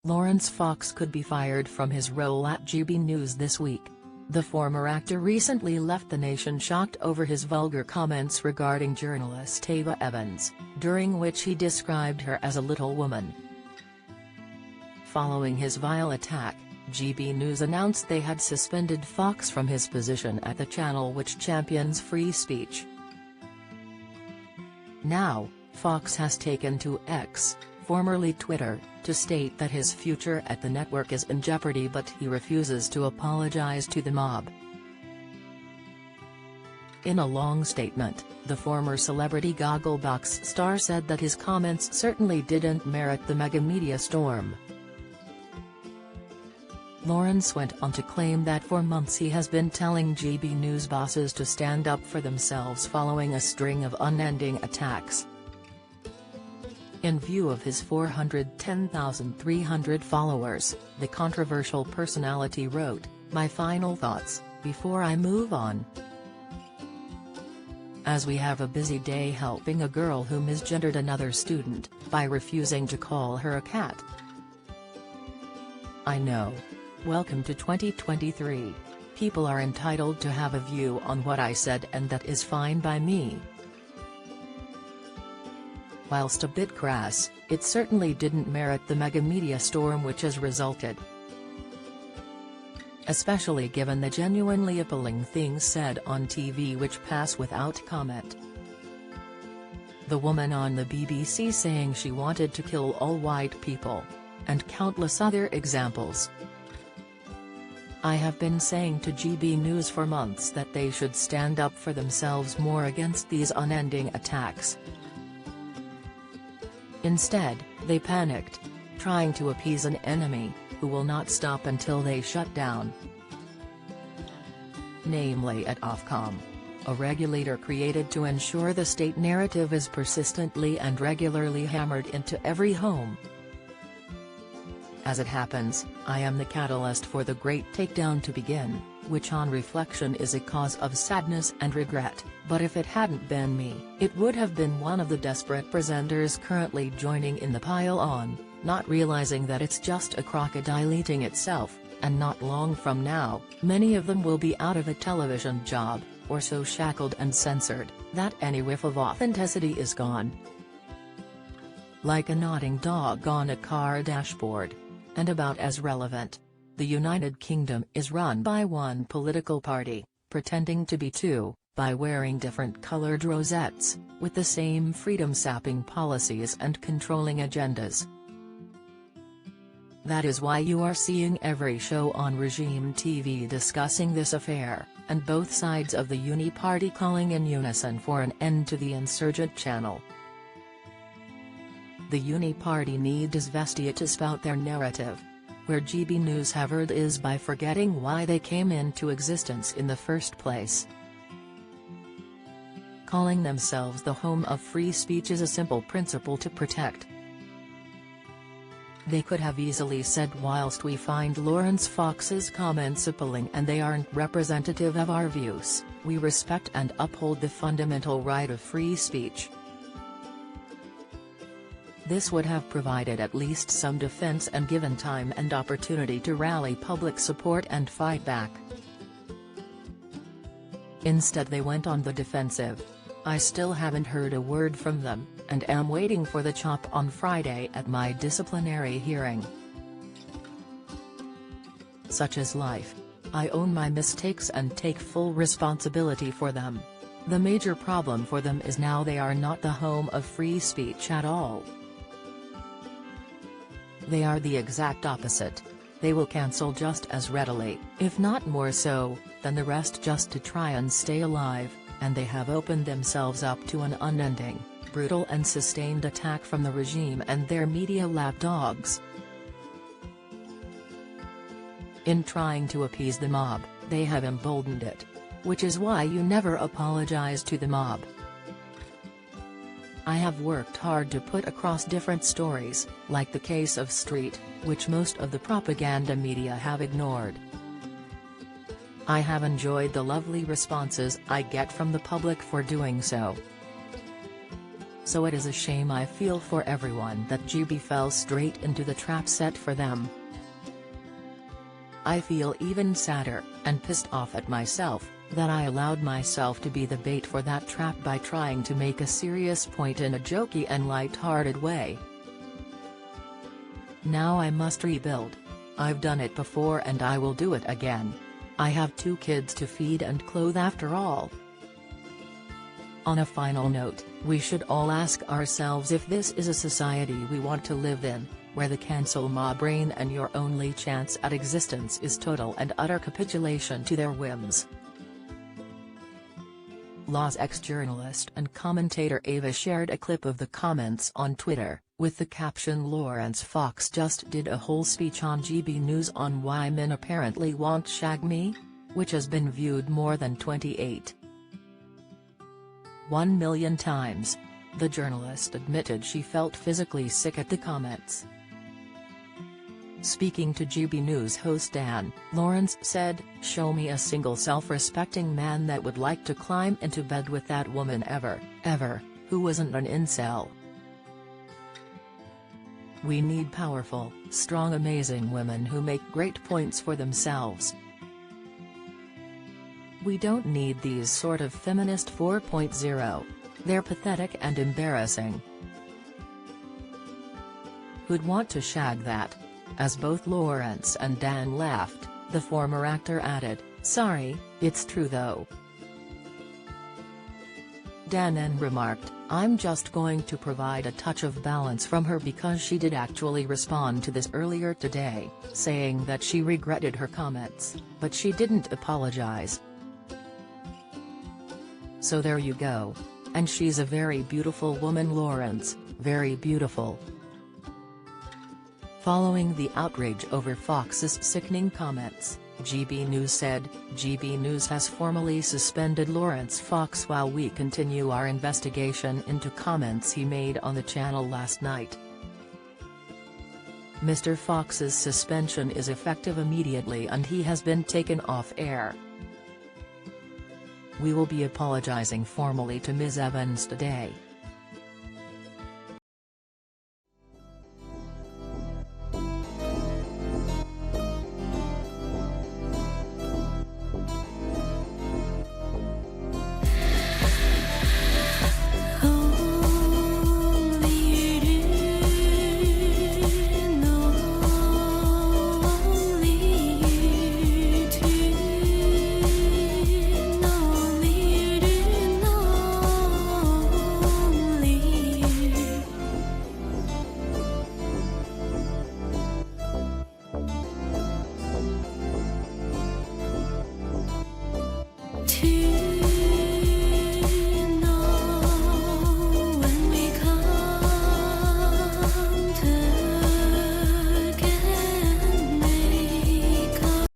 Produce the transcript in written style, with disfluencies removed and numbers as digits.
Laurence Fox could be fired from his role at GB News this week. The former actor recently left the nation shocked over his vulgar comments regarding journalist Ava Evans, during which he described her as a little woman. Following his vile attack, GB News announced they had suspended Fox from his position at the channel, which champions free speech. Now, Fox has taken to X, formerly Twitter, to state that his future at the network is in jeopardy, but he refuses to apologize to the mob. In a long statement, the former celebrity Gogglebox star said that his comments certainly didn't merit the mega media storm. Laurence went on to claim that for months he has been telling GB News bosses to stand up for themselves following a string of unending attacks. In view of his 410,300 followers, the controversial personality wrote, "My final thoughts, before I move on. As we have a busy day helping a girl who misgendered another student, by refusing to call her a cat. I know. Welcome to 2023. People are entitled to have a view on what I said, and that is fine by me. Whilst a bit crass, it certainly didn't merit the mega media storm which has resulted. Especially given the genuinely appalling things said on TV which pass without comment. The woman on the BBC saying she wanted to kill all white people. And countless other examples. I have been saying to GB News for months that they should stand up for themselves more against these unending attacks. Instead, they panicked, trying to appease an enemy, who will not stop until they shut down. Namely at Ofcom, a regulator created to ensure the state narrative is persistently and regularly hammered into every home. As it happens, I am the catalyst for the great takedown to begin, which on reflection is a cause of sadness and regret, but if it hadn't been me, it would have been one of the desperate presenters currently joining in the pile-on, not realizing that it's just a crocodile eating itself, and not long from now, many of them will be out of a television job, or so shackled and censored, that any whiff of authenticity is gone. Like a nodding dog on a car dashboard. And about as relevant. The United Kingdom is run by one political party, pretending to be two, by wearing different colored rosettes, with the same freedom-sapping policies and controlling agendas. That is why you are seeing every show on regime TV discussing this affair, and both sides of the Uni party calling in unison for an end to the insurgent channel. The Uni party need Izvestia to spout their narrative. Where GB News have erred is by forgetting why they came into existence in the first place. Calling themselves the home of free speech is a simple principle to protect. They could have easily said, whilst we find Laurence Fox's comments appalling and they aren't representative of our views, we respect and uphold the fundamental right of free speech. This would have provided at least some defense and given time and opportunity to rally public support and fight back. Instead they went on the defensive. I still haven't heard a word from them, and am waiting for the chop on Friday at my disciplinary hearing. Such is life. I own my mistakes and take full responsibility for them. The major problem for them is now they are not the home of free speech at all. They are the exact opposite. They will cancel just as readily, if not more so, than the rest just to try and stay alive, and they have opened themselves up to an unending, brutal and sustained attack from the regime and their media lapdogs. In trying to appease the mob, they have emboldened it. Which is why you never apologize to the mob. I have worked hard to put across different stories, like the case of Street, which most of the propaganda media have ignored. I have enjoyed the lovely responses I get from the public for doing so. So it is a shame I feel for everyone that GB fell straight into the trap set for them. I feel even sadder, and pissed off at myself, that I allowed myself to be the bait for that trap by trying to make a serious point in a jokey and light-hearted way. Now I must rebuild. I've done it before and I will do it again. I have 2 kids to feed and clothe after all. On a final note, we should all ask ourselves if this is a society we want to live in, where the cancel mob reign and your only chance at existence is total and utter capitulation to their whims. Law's ex-journalist and commentator Ava shared a clip of the comments on Twitter, with the caption "Laurence Fox just did a whole speech on GB News on why men apparently won't shag me?" which has been viewed more than 28.1 million times. The journalist admitted she felt physically sick at the comments. Speaking to GB News host Dan, Laurence said, "Show me a single self-respecting man that would like to climb into bed with that woman ever, who isn't an incel. We need powerful, strong, amazing women who make great points for themselves. We don't need these sort of feminist 4.0. They're pathetic and embarrassing. Who'd want to shag that?" As both Laurence and Dan laughed, the former actor added, "Sorry, it's true though." Dan then remarked, "I'm just going to provide a touch of balance from her because she did actually respond to this earlier today, saying that she regretted her comments, but she didn't apologize. So there you go. And she's a very beautiful woman, Laurence, very beautiful." Following the outrage over Fox's sickening comments, GB News said, "GB News has formally suspended Laurence Fox while we continue our investigation into comments he made on the channel last night. Mr. Fox's suspension is effective immediately and he has been taken off air. We will be apologizing formally to Ms. Evans today." To